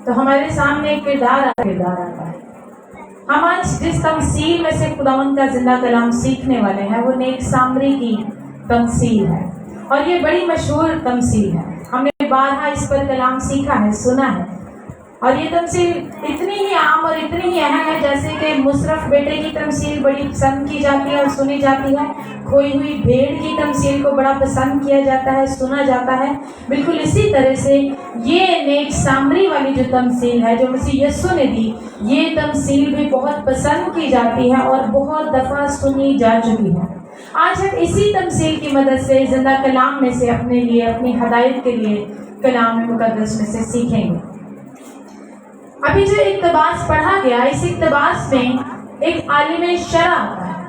تو ہمارے سامنے ایک کردار آتا ہے. ہم آج جس تمثیل میں سے خداوند کا زندہ کلام سیکھنے والے ہیں وہ نیک سامری کی تمثیل ہے، اور یہ بڑی مشہور تمثیل ہے. ہم نے بارہا اس پر کلام سیکھا ہے، سنا ہے، اور یہ تمثیل اتنی ہی عام اور اتنی ہی اہم ہے جیسے کہ مصرف بیٹے کی تمثیل بڑی پسند کی جاتی ہے اور سنی جاتی ہے، کھوئی ہوئی بھیڑ کی تمثیل کو بڑا پسند کیا جاتا ہے، سنا جاتا ہے. بالکل اسی طرح سے یہ نیک سامری والی جو تمثیل ہے جو مسیح یسوع نے دی، یہ تمثیل بھی بہت پسند کی جاتی ہے اور بہت دفعہ سنی جا چکی ہے. آج ہم اسی تمثیل کی مدد سے زندہ کلام میں سے اپنے لیے، اپنی ہدایت کے لیے کلام مقدس میں سے سیکھیں گے. ابھی جو اقتباس پڑھا گیا، اس اقتباس میں ایک عالم شرع آتا ہے،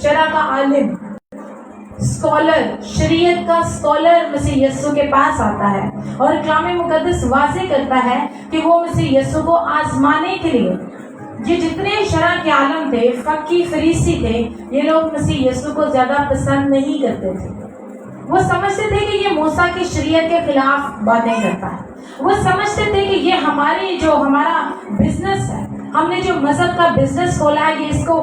شرع کا عالم، اسکالر، شریعت کا اسکالر مسیح یسوع کے پاس آتا ہے اور کلام مقدس واضح کرتا ہے کہ وہ مسیح یسوع کو آزمانے کے لیے، یہ جتنے شرع کے عالم تھے، فقی فریسی تھے، یہ لوگ مسیح یسوع کو زیادہ پسند نہیں کرتے تھے. وہ سمجھتے تھے کہ یہ موسیٰ کی شریعت کے خلاف باتیں کرتا ہے. وہ سمجھتے تھے کہ یہ ہمارا بزنس ہے، ہم نے جو مذہب کا بزنس کھولا ہے یہ اس کو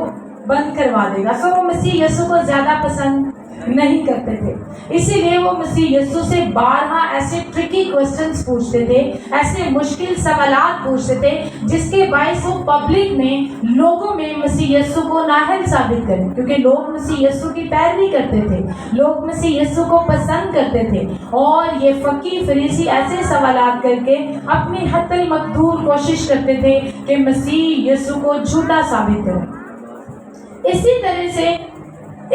بند کروا دے گا. سو وہ مسیح یسوع کو زیادہ پسند نہیں کرتے تھے. اسی لیے وہ مسیح یسوع سے بارہا ایسے ٹرکی کوسچنز پوچھتے تھے، ایسے مشکل سوالات پوچھتے تھے جس کے باعث وہ پبلک میں، لوگوں میں مسیح یسوع کو نااہل ثابت کریں، کیونکہ لوگ مسیح یسوع کی پیروی کرتے تھے، لوگ مسیح یسوع کو پسند کرتے تھے. اور یہ فقی فریسی ایسے سوالات کر کے اپنی حتی المقدور کوشش کرتے تھے کہ مسیح یسوع کو جھوٹا ثابت کریں. اسی طرح سے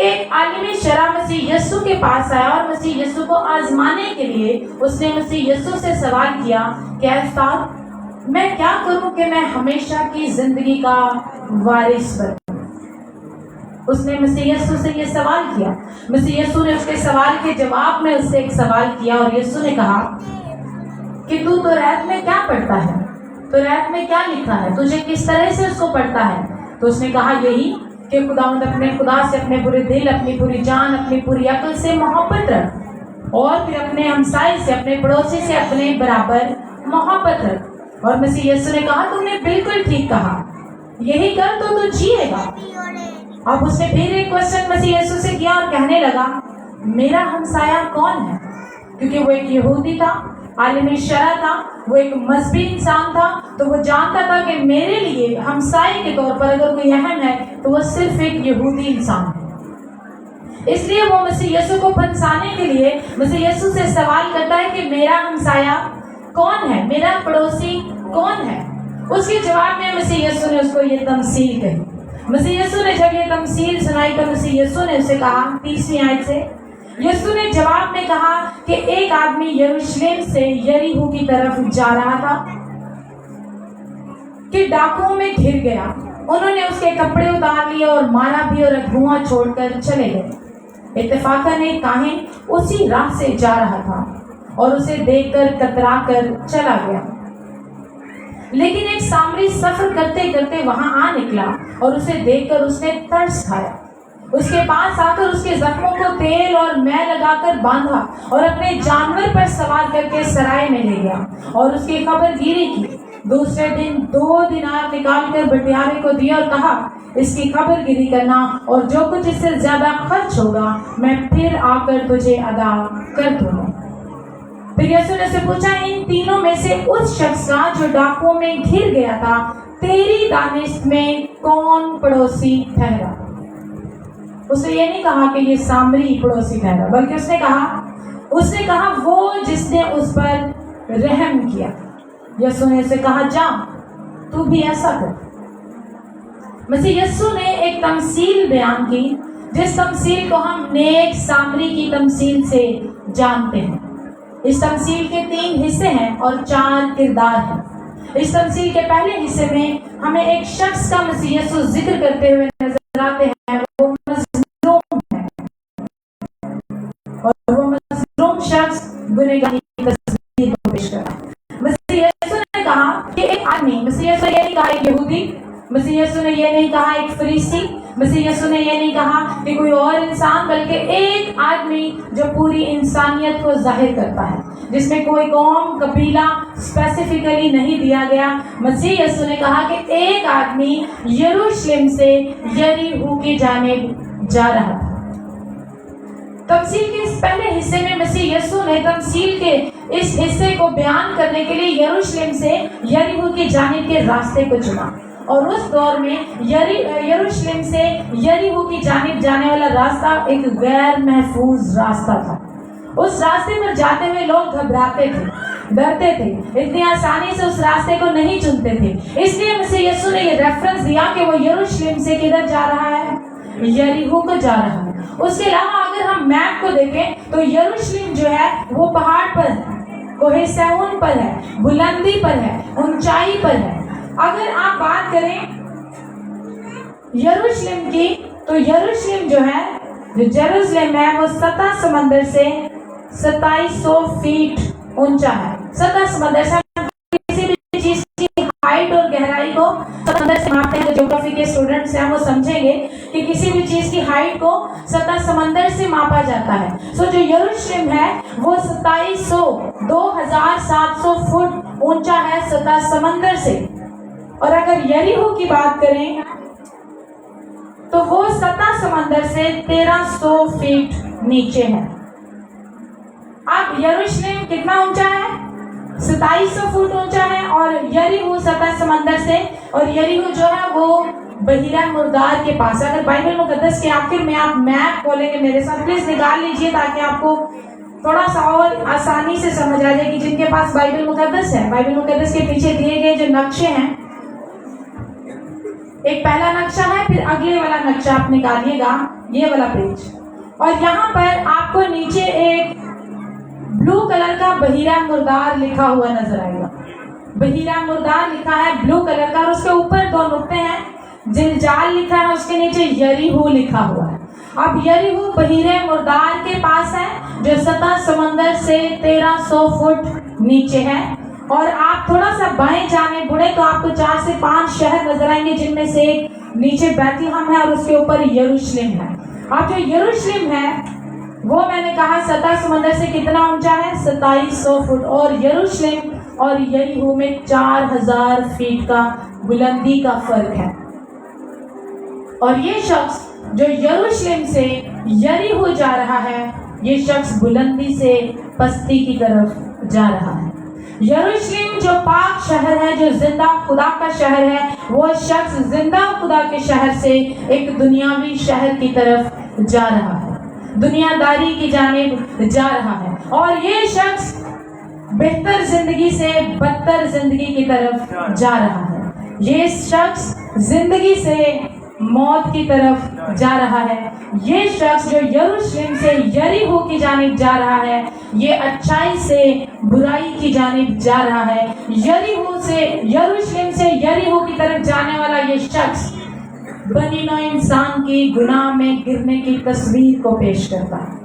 ایک عالم شرع مسیح یسوع کے پاس آیا اور مسیح یسوع کو آزمانے کے لیے اس نے مسیح یسوع سے سوال کیا کہ اے استاد، میں کیا کروں کہ میں ہمیشہ کی زندگی کا وارث بنوں؟ اس نے مسیح یسوع سے یہ سوال کیا. مسیح یسوع نے اس کے سوال کے جواب میں اس سے ایک سوال کیا اور یسوع نے کہا کہ تو توریت میں کیا پڑھتا ہے؟ توریت میں کیا لکھا ہے؟ تجھے کس طرح سے اس کو پڑھتا ہے؟ تو اس نے کہا یہی کہ خداوند اپنے خدا سے اپنے پورے دل، اپنی پوری جان، اپنی پوری عقل سے محبت رکھ، اور پھر اپنے ہمسائے سے، اپنے پڑوسی سے اپنے برابر محبت رکھ. اور مسیح یسوع نے کہا تم نے بالکل ٹھیک کہا، یہی کر تو جیے گا. اب اس نے پھر ایک کوشچن مسیح یسوع سے کیا اور کہنے لگا میرا ہمسایہ کون ہے؟ کیونکہ وہ ایک یہودی تھا، عالم شرع تھا، وہ ایک مذہبی انسان تھا، تو وہ جانتا تھا کہ میرے لیے ہمسائے کے طور پر اگر کوئی اہم ہے تو وہ صرف ایک یہودی انسان ہے. اس لیے وہ مسیح یسوع کو پھنسانے کے لیے مسیح یسوع سے سوال کرتا ہے کہ میرا ہمسایہ کون ہے، میرا پڑوسی کون ہے. اس کے جواب میں مسیح یسوع نے اس کو یہ تمثیل کہی. مسیح یسوع نے جب یہ تمثیل سنائی تو مسیح یسوع نے اسے کہا 30ویں آیت سے، یسوع نے جواب میں کہا کہ ایک آدمی یروشلم سے یریحو کی طرف جا رہا تھا کہ ڈاکوؤں میں گھر گیا. انہوں نے اس کے کپڑے اتار لیے اور مارا بھی اور دھواں چھوڑ کر چلے گئے. اتفاقاً ایک کاہن اسی راہ سے جا رہا تھا اور اسے دیکھ کر کترا کر چلا گیا. لیکن ایک سامری سفر کرتے کرتے وہاں آ نکلا اور اسے دیکھ کر اس نے ترس کھایا. اس کے پاس آ کر اس کے زخموں کو تیل اور مے لگا کر باندھا اور اپنے جانور پر سوار کر کے سرائے میں لے گیا اور اس کی خبر گیری کی. دوسرے دن 2 دینار نکال کر بٹیارے کو دیا اور کہا اس کی خبر گیری کرنا اور جو کچھ اس سے زیادہ خرچ ہوگا میں پھر آ کر تجھے ادا کر دوں گا. پھر یسوع نے سے پوچھا ان تینوں میں سے اس شخص کا جو ڈاکوؤں میں گھر گیا تھا تیری دانش میں کون پڑوسی ٹھہرا؟ اس نے یہ نہیں کہا کہ یہ سامری پڑوسی ٹھہرا، بلکہ اس نے کہا وہ جس نے اس پر رحم کیا. یسوع نے اسے کہا جا تو بھی ایسا کر. مسیح یسوع نے ایک تمثیل بیان کی جس تمثیل کو ہم نیک سامری کی تمثیل سے جانتے ہیں. اس تمثیل کے 3 حصے ہیں اور 4 کردار ہیں. اس تمثیل کے پہلے حصے میں ہمیں ایک شخص کا مسیح یسوع ذکر کرتے ہوئے نظر آتے ہیں، وہ مظلوم ہے اور وہ مظلوم شخص گنہگار کی تصویر کو پیش کرتا ہے. مسیح یسوع نے کہا کہ ایک آدمی، مسیح یسوع یہ نہیں کہا ایک یہودی، مسیح یسوع نے یہ نہیں کہا ایک فریسی، مسیح یسوع نے یہ نہیں کہا کہ کوئی اور انسان، بلکہ ایک آدمی جو پوری انسانیت کو ظاہر کرتا ہے. جس میں کوئی قوم قبیلہ اسپیسیفکلی نہیں دیا گیا. مسیح یسوع نے کہا کہ ایک آدمی یروشلم سے یریحو کی جانب جا رہا تھا. تمثیل کے اس پہلے حصے میں مسیح یسوع نے تمثیل کے اس حصے کو بیان کرنے کے لیے یروشلم سے یریحو کی جانب کے راستے کو چنا. اور اس دور میں یروشلم سے یریحو کی جانب جانے والا راستہ ایک غیر محفوظ راستہ تھا. اس راستے پر جاتے ہوئے لوگ گھبراتے تھے, ڈرتے تھے, اتنی آسانی سے اس راستے کو نہیں چنتے تھے. اس لیے مسیح یسوع نے یہ ریفرنس دیا کہ وہ یروشلم سے کدھر جا رہا ہے؟ یریحو کو جا رہا ہے. اس کے علاوہ اگر ہم میپ کو دیکھیں تو یروشلم جو ہے وہ پہاڑ پر ہے, کوہ سیون پر ہے, بلندی پر ہے, اونچائی پر ہے. اگر آپ بات کریں یروشلم کی تو یروشلم جو ہے, جو جیروسلم ہے, وہ سطح سمندر سے 2700 فیٹ اونچا ہے. سطح سمندر سے کسی بھی چیز کی ہائٹ اور گہرائی کو سمندر سے ماپتے ہیں. جو جیوگرافی کے اسٹوڈنٹس ہیں وہ سمجھیں گے کہ کسی بھی چیز کی ہائٹ کو سطح سمندر سے ماپا جاتا ہے. سو جو یروشلم ہے وہ 2700 فٹ اونچا ہے سطح سمندر سے. اور اگر یریحو کی بات کریں تو وہ سطح سمندر سے 1300 فیٹ نیچے ہے. اب یروشلم کتنا اونچا ہے؟ 2700 فٹ اونچا ہے. اور یریحو سطح سمندر سے, اور یریحو جو ہے وہ بحیرہ مردار کے پاس. اگر بائبل مقدس کے آخر میں آپ میپ کھولیں گے میرے ساتھ, پلیز نکال لیجئے تاکہ آپ کو تھوڑا سا اور آسانی سے سمجھ آ جائے کہ جن کے پاس بائبل مقدس ہے, بائبل مقدس کے پیچھے دیے گئے جو نقشے ہیں, ایک پہلا نقشہ ہے, پھر اگلے والا نقشہ آپ نکالیے گا, یہ والا پیج. اور یہاں پر آپ کو نیچے ایک بلو کلر کا بحیرہ مردار لکھا ہوا نظر آئے گا. بحیرہ مردار لکھا ہے بلو کلر کا, اور اس کے اوپر 2 نقطے ہیں, جلجال لکھا ہے, اس کے نیچے یریحو لکھا ہوا ہے. اب یریحو بحیرہ مردار کے پاس ہے جو سطح سمندر سے 1300 فٹ نیچے ہے. اور آپ تھوڑا سا بائیں جانے بڑھے تو آپ کو 4 سے 5 شہر نظر آئیں گے, جن میں سے ایک نیچے بیت لحم ہے اور اس کے اوپر یروشلم ہے. اب جو یروشلم ہے وہ میں نے کہا سطح سمندر سے کتنا اونچا ہے؟ 2700 فٹ. اور یروشلم اور یریحو میں 4000 فیٹ کا بلندی کا فرق ہے. اور یہ شخص جو یروشلم سے یریحو جا رہا ہے, یہ شخص بلندی سے پستی کی طرف جا رہا ہے. یروشلم جو پاک شہر ہے, جو زندہ خدا کا شہر ہے, وہ شخص زندہ خدا کے شہر سے ایک دنیاوی شہر کی طرف جا رہا ہے, دنیا داری کی جانب جا رہا ہے. اور یہ شخص بہتر زندگی سے بدتر زندگی کی طرف جا رہا ہے. یہ شخص زندگی سے موت کی طرف جا رہا ہے. یہ شخص جو یروشلم سے یریحو کی جانب جا رہا ہے, یہ اچھائی سے برائی کی جانب جا رہا ہے. یروشلم سے یریحو کی طرف جانے والا یہ شخص بنی نوع انسان کی گناہ میں گرنے کی تصویر کو پیش کرتا ہے.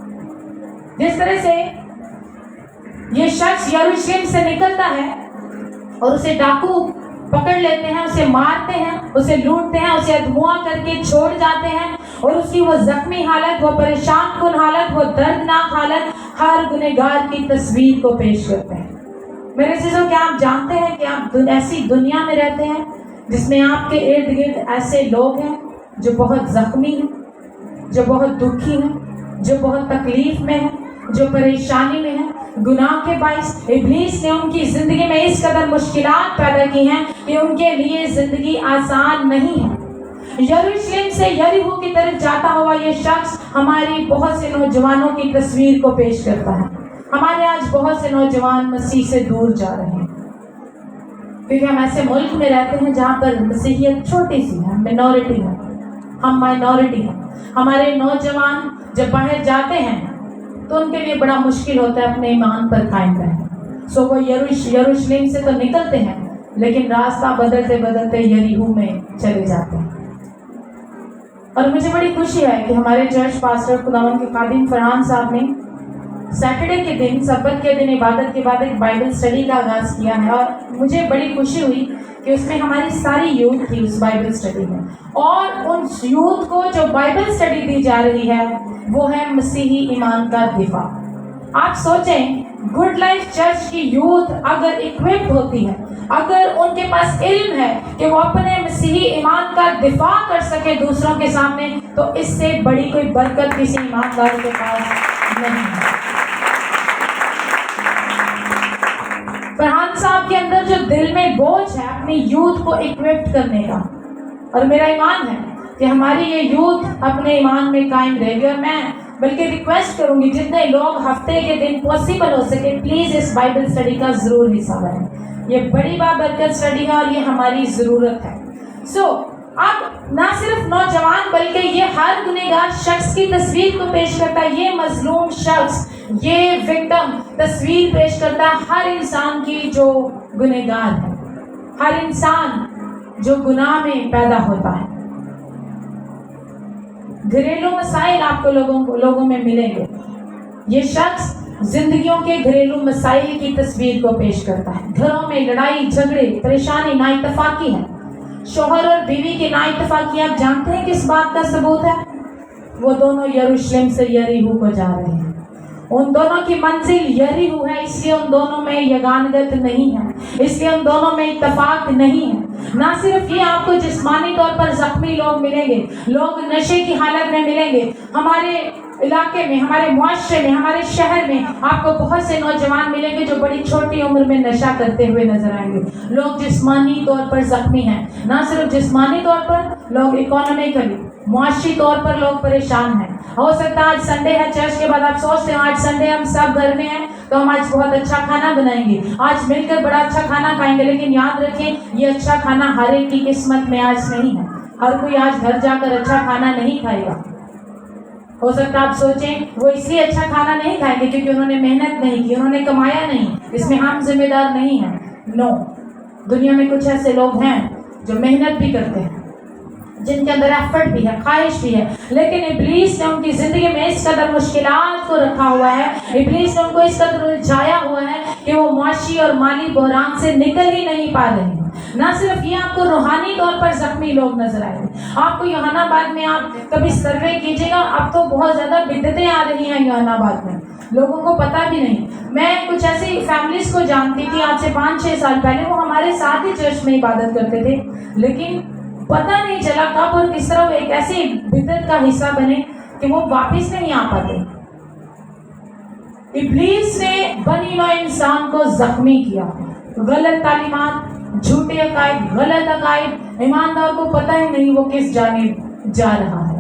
جس طرح سے یہ شخص یروشلم سے نکلتا ہے اور اسے ڈاکو پکڑ لیتے ہیں, اسے مارتے ہیں, اسے لوٹتے ہیں, اسے ادھواں کر کے چھوڑ جاتے ہیں, اور اس کی وہ زخمی حالت, وہ پریشان کن حالت, وہ دردناک حالت ہر گنہگار کی تصویر کو پیش کرتے ہیں. میرے عزیزو, کیا آپ جانتے ہیں کہ آپ ایسی دنیا میں رہتے ہیں جس میں آپ کے ارد گرد ایسے لوگ ہیں جو بہت زخمی ہیں, جو بہت دکھی ہیں, جو بہت تکلیف میں ہیں, جو پریشانی میں ہیں, گناہ کے باعث ابلیس نے ان کی زندگی میں اس قدر مشکلات پیدا کی ہیں کہ ان کے لیے زندگی آسان نہیں ہے. یروشلم سے یریحو کی طرف جاتا ہوا یہ شخص ہماری بہت سے نوجوانوں کی تصویر کو پیش کرتا ہے. ہمارے آج بہت سے نوجوان مسیح سے دور جا رہے ہیں کیونکہ ہم ایسے ملک میں رہتے ہیں جہاں پر مسیحیت چھوٹی سی ہے, مینورٹی ہے, ہم مائنورٹی ہیں. ہمارے نوجوان جب باہر جاتے ہیں تو ان کے لیے بڑا مشکل ہوتا ہے اپنے ایمان پر قائم رہنا. سو وہ یروشلم سے تو نکلتے ہیں لیکن راستہ بدلتے بدلتے یریحو میں چلے جاتے ہیں. اور مجھے بڑی خوشی ہے کہ ہمارے چرچ پاسٹر خداوند کے خادم فرحان صاحب نے سیٹرڈے کے دن, سبت کے دن عبادت کے بعد ایک بائبل اسٹڈی کا آغاز کیا ہے. اور مجھے بڑی خوشی ہوئی کہ اس میں ہماری ساری یوتھ تھی اس بائبل اسٹڈی میں. اور ان یوتھ کو جو بائبل اسٹڈی دی جا رہی ہے وہ ہے مسیحی ایمان کا دفاع. آپ سوچیں गुड लाइफ चर्च की यूथ अगर इक्विप्ड होती है, अगर उनके पास इल्म है कि वो अपने मसीही ईमान का दिफा कर सके दूसरों के सामने, तो इससे बड़ी कोई बरकत किसी ईमानदार के पास नहीं है। फरहान साहब के अंदर जो दिल में बोझ है अपनी यूथ को इक्विप्ड करने का, और मेरा ईमान है कि हमारी ये यूथ अपने ईमान में कायम रहेगी। और मैं बल्कि रिक्वेस्ट करूंगी जितने लोग हफ्ते के दिन पॉसिबल हो सके प्लीज इस बाइबल स्टडी का जरूर हिस्सा बने। ये बड़ी बाबरकत स्टडी है और ये हमारी जरूरत है। अब ना सिर्फ नौजवान बल्कि ये हर गुनहगार शख्स की तस्वीर को पेश करता है। ये मजलूम शख्स, ये विक्टिम तस्वीर पेश करता है हर इंसान की जो गुनहगार है, हर इंसान जो गुनाह में पैदा होता है। घरेलू मसाइल आपको लोगों में मिलेंगे। ये शख्स जिंदगियों के घरेलू मसाइल की तस्वीर को पेश करता है। घरों में लड़ाई झगड़े परेशानी नाइतफाकी है। शोहर और बीवी की नाइतफाकी आप जानते हैं किस बात का सबूत है? वो दोनों यरूशलेम से यरीहो को जा रहे हैं। उन दोनों की मंजिल यरीहो है, इसलिए उन दोनों में यगानगत नहीं है, इसलिए उन दोनों में इत्तफाक नहीं है। ना सिर्फ ये, आपको जिस्मानी तौर पर जख्मी लोग मिलेंगे, लोग नशे की हालत में मिलेंगे। हमारे इलाके में, हमारे मुआशरे में, हमारे शहर में आपको बहुत से नौजवान मिलेंगे जो बड़ी छोटी उम्र में नशा करते हुए नजर आएंगे। लोग जिस्मानी तौर पर जख्मी हैं। ना सिर्फ जिस्मानी तौर पर, लोग इकोनॉमिकली, मुआशी तौर पर लोग परेशान हैं। हो सकता है आज संडे है, चर्च के बाद आप सोचते हो आज संडे हम सब घर में हैं तो हम आज बहुत अच्छा खाना बनाएंगे, आज मिलकर बड़ा अच्छा खाना खाएंगे। लेकिन याद रखें ये अच्छा खाना हर एक की किस्मत में आज नहीं है। हर कोई आज घर जाकर अच्छा खाना नहीं खाएगा। हो सकता है आप सोचें वो इसलिए अच्छा खाना नहीं खाएंगे क्योंकि उन्होंने मेहनत नहीं की, उन्होंने कमाया नहीं, इसमें हम जिम्मेदार नहीं हैं। नो, दुनिया में कुछ ऐसे लोग हैं जो मेहनत भी करते हैं, जिनके अंदर एफर्ट भी है, ख्वाहिश भी है, लेकिन इब्लीस ने उनकी जिंदगी में इस कदर मुश्किलात को रखा हुआ है, इब्लीस ने उनको इस कदर उलझाया हुआ है कि वो मुआशी और माली बहरान से निकल ही नहीं पा रहे हैं। ना सिर्फ ये, आपको रूहानी तौर पर जख्मी लोग नजर आएंगे। आपको यूहन्नाबाद में आप कभी सर्वे कीजिएगा, अब तो बहुत ज्यादा बिद्दतें आ रही हैं यूहन्नाबाद में, लोगों को पता भी नहीं। मैं कुछ ऐसी फैमिलीज को जानती थी आज से 5-6 साल पहले, वो हमारे साथ ही चर्च में इबादत करते थे, लेकिन पता नहीं चला कब और किस तरह वो एक ऐसी बिद्दत का हिस्सा बने कि वो वापस नहीं आ पाते। इब्लीस ने बनी नौ इंसान को जख्मी किया। गलत तालीमात, झूठे अकायद, गलत अकायद, ईमानदार को पता ही नहीं वो किस जानिब जा रहा है,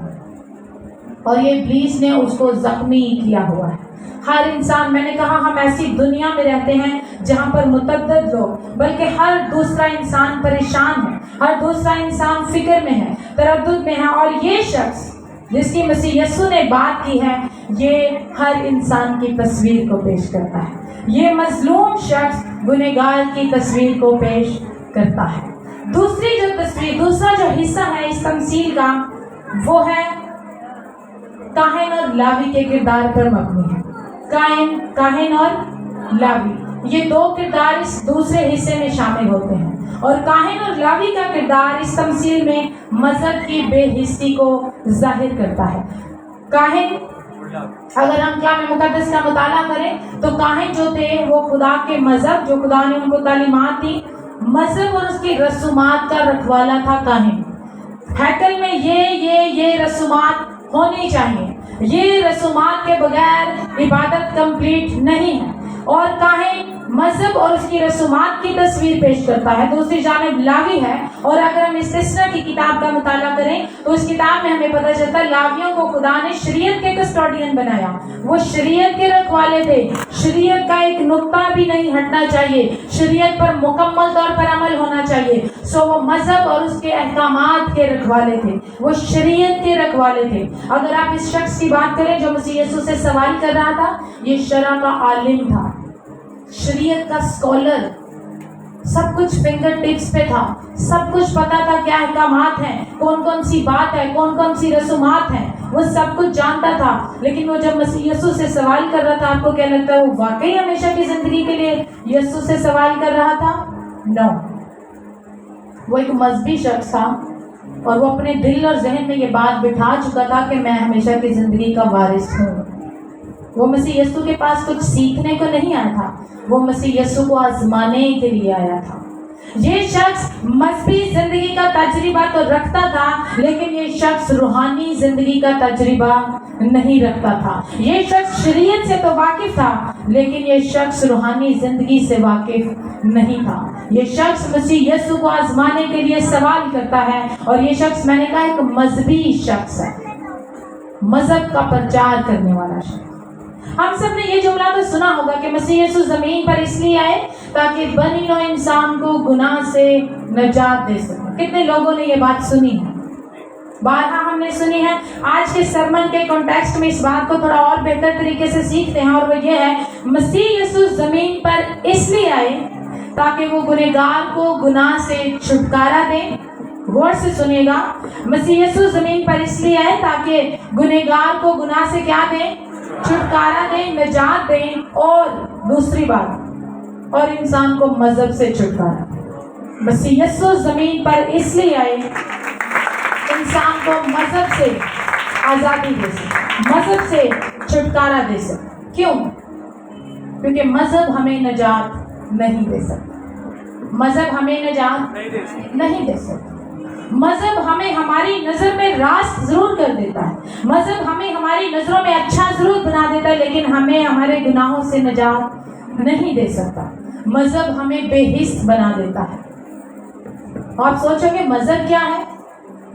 और ये इब्लीस ने उसको जख्मी किया हुआ है। हर इंसान, मैंने कहा हम ऐसी दुनिया में रहते हैं जहां पर मुतअद्दिद लोग, बल्कि हर दूसरा इंसान परेशान है, हर दूसरा इंसान फिक्र में है, तरद्दुद में है। और ये शख्स जिसकी मसीह यीशु ने बात की है, ये हर इंसान की तस्वीर को पेश करता है। ये मजलूम शख्स गुनहगार की तस्वीर को पेश करता है। दूसरी जो तस्वीर, दूसरा जो हिस्सा है इस तमसील का, वो है काहिन और लावी के किरदार पर मबनी है। काहिन और लावी, ये दो किरदार इस दूसरे हिस्से में शामिल होते हैं, और काहिन और लावी का किरदार इस तमसील में मजहब की बेहिस्सी को जाहिर करता है। काहिन, अगर हम कलाम मुकद्दस का मुताला करें तो काहिन जो थे वो खुदा के मजहब, जो खुदा ने उनको तालीमात दी, मजहब और उसकी रसूमात का रखवाला था काहिन। हैकल में ये रसूमात होनी चाहिए, ये रसूमात के बगैर इबादत कंप्लीट नहीं है। और काहिन मजहब और उसकी रसूमात की तस्वीर पेश करता है, दूसरी जानिब लावी है। और अगर हम इस्तिस्ना की किताब का मुताला करें तो इस किताब में हमें पता चलता है लावियों को खुदा ने शरीयत के कस्टोडियन बनाया, वो शरीयत के रखवाले थे। शरीयत का एक नुक्ता भी नहीं हटना चाहिए, शरीयत पर मुकम्मल तौर पर अमल होना चाहिए। सो वो मजहब और उसके अहकामात के रखवाले थे, वो शरीयत के रखवाले थे। अगर आप इस शख्स की बात करें जो मसीह यीशु से सवाल कर रहा था, ये शरा का आलिम था, शरीयत का स्कॉलर, सब कुछ फिंगर टिप्स पे था, सब कुछ पता था क्या अहकामात हैं, कौन कौन सी बात है, कौन कौन सी रसूमात हैं, वो सब कुछ जानता था। लेकिन वो जब मसीह यीशु से सवाल कर रहा था, आपको क्या लगता है वो वाकई हमेशा की जिंदगी के लिए यीशु से सवाल कर रहा था? नो, वो एक मजहबी शख्स था और वो अपने दिल और जहन में ये बात बिठा चुका था कि मैं हमेशा की जिंदगी का वारिस हूँ। वो मसीह यीशु के पास कुछ सीखने को नहीं आया था, वो मसीह यीशु को आजमाने के लिए आया था। ये शख्स मजहबी जिंदगी का तजुर्बा तो रखता था, लेकिन ये शख्स रूहानी जिंदगी का तजुर्बा नहीं रखता था। ये शख्स शरीयत से तो वाकिफ था, लेकिन ये शख्स रूहानी जिंदगी से वाकिफ नहीं था। ये शख्स मसीह यीशु को आजमाने के लिए सवाल करता है, और ये शख्स, मैंने कहा, एक मजहबी शख्स है, मजहब का प्रचार करने वाला शख्स। हम सब ने ये जुमला तो सुना होगा कि मसीह यीशु जमीन पर इसलिए आए ताकि बनी नौ इंसान को गुनाह से निजात दे सके। कितने लोगों ने ये बात सुनी है? बारहा हमने सुनी है। आज के सरमन के कॉन्टेक्स्ट में इस बात को थोड़ा और बेहतर तरीके से सीखते हैं, और वो ये है, मसीह यीशु जमीन पर इसलिए आए ताकि वो गुनहगार को गुनाह से छुटकारा दें। गौर से सुनिएगा, मसीह यीशु जमीन पर इसलिए आए ताकि गुनहगार को गुनाह से क्या दें? छुटकारा दें, निजात दें, और दूसरी बात, और इंसान को मजहब से छुटकारा। मसीह यीशु जमीन पर इसलिए आए इंसान को मजहब से आजादी दे सके, मजहब से छुटकारा दे सके। क्यों? क्योंकि मजहब हमें निजात नहीं दे सकता। मजहब हमें निजात नहीं दे सकता। मजहब हमें हमारी नजर में रास्त जरूर कर देता है, मजहब हमें हमारी नजरों में अच्छा जरूर बना देता है, लेकिन हमें हमारे गुनाहों से निजात नहीं दे सकता। मजहब हमें बेहिस बना देता है। आप सोचोगे मजहब क्या है?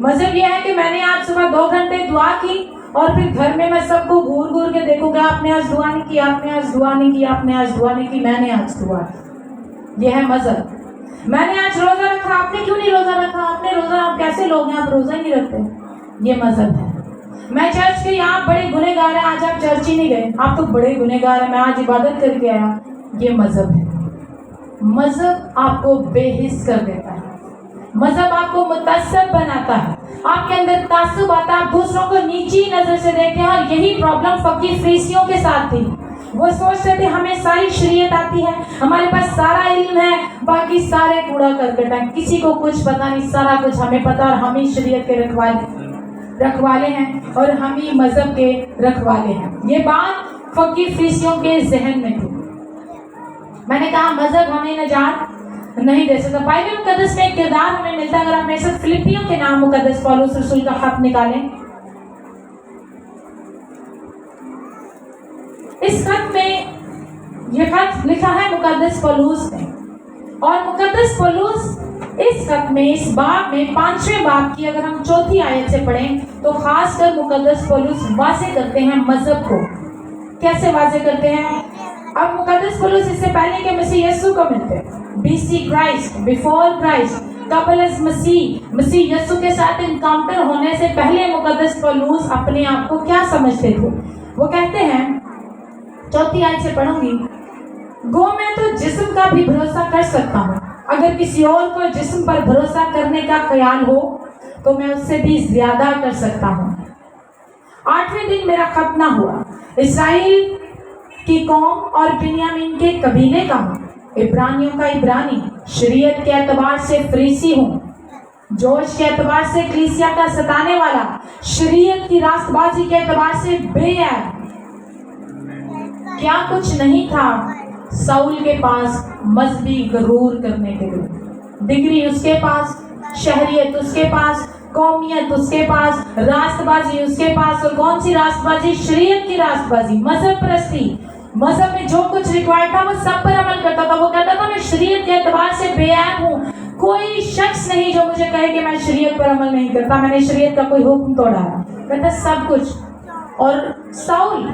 मजहब यह है कि मैंने आज सुबह 2 घंटे दुआ की, और फिर घर में मैं सबको घूर घूर के देखूंगा, आपने आज दुआ नहीं की, आपने आज दुआ नहीं की, आपने आज दुआ नहीं की, मैंने आज दुआ की। यह है मजहब। मैंने आज रोजा रखा, आपने क्यों नहीं रोजा रखा? आपने रोजा, आप कैसे लोग हैं, आप रोजा ही नहीं रखते। ये मजहब है। मैं चर्च गई, आप बड़े गुनहगार हैं, आज आप चर्च ही नहीं गए, आप तो बड़े गुनहगार हैं, मैं आज इबादत करके आया। ये मजहब है। मजहब आपको बेहिस कर देता है, मजहब आपको मुतअस्सब बनाता है, आपके अंदर तासुब आता है, आप दूसरों को नीची नजर से देखते हैं। और यही प्रॉब्लम फकीर फरीसियों के साथ थी। वो सोचते थे हमें सारी शरीयत आती है, हमारे पास सारा इल्म है, बाकी सारे कूड़ा करकट है, किसी को कुछ पता नहीं, सारा कुछ हमें पता, और हम ही शरीयत के रखवाले हैं, और हम ही मजहब के रखवाले हैं। ये बात फकीर फरीसियों के जहन में थी। मैंने कहा मजहब हमें निजात नहीं दे सकता। बाइबल मुकद्दस में एक किरदार हमें मिलता है। अगर आप मेरे साथ फिलिपियों के नाम मुकद्दस पौलुस रसूल का खत निकालें, इस खत में यह खत लिखा है मुकद्दस पौलुस ने, और मुकद्दस पौलुस इस खत में, इस बाब में, 5वें बाब की अगर हम 4थी आयत से पढ़ें तो खासकर मुकद्दस पौलुस वाज़े करते हैं मजहब को। कैसे वाज़े करते हैं? अब मुकद्दस पौलुस इससे पहले के मसीह यीशु को मिलते हैं, BC क्राइस्ट, बिफोर क्राइस्ट, कपलस मसीह यीशु के साथ इनकाउंटर होने से पहले मुकद्दस पौलुस अपने आप को क्या समझते थे? वो कहते हैं, 4थी आयत से पढ़ूंगी, गो मैं तो जिस्म का भी भरोसा कर सकता हूँ, अगर किसी और को जिस्म पर भरोसा करने का ख्याल हो तो मैं उससे भी ज्यादा कर सकता हूँ। 8वें दिन मेरा खतना हुआ, इसराइल की कौम और बिन्यामीन के कबीले का हूँ, इब्रानियों का इब्रानी, शरीयत के एतबार से फरीसी हूँ, जोश के एतबार से कलीसिया का सताने वाला, शरीयत की रास्तबाजी के एतबार से बेऐब। क्या कुछ नहीं था साउल के पास मजहबी गरूर करने के लिए? डिग्री उसके पास, शहरियत उसके पास, कौमियत उसके पास, रास्तबाजी उसके पास। और कौन सी रास्तबाजी? शरीयत की रास्तबाजी, मजहब परस्ती। मजहब में जो कुछ रिक्वायर्ड था वो सब पर अमल करता था। वो कहता था मैं शरीयत के एतबार से बेऐब हूँ, कोई शख्स नहीं जो मुझे कहे कि मैं शरीयत पर अमल नहीं करता, मैंने शरीयत का कोई हुक्म तोड़ा है, कहता सब कुछ। और साउल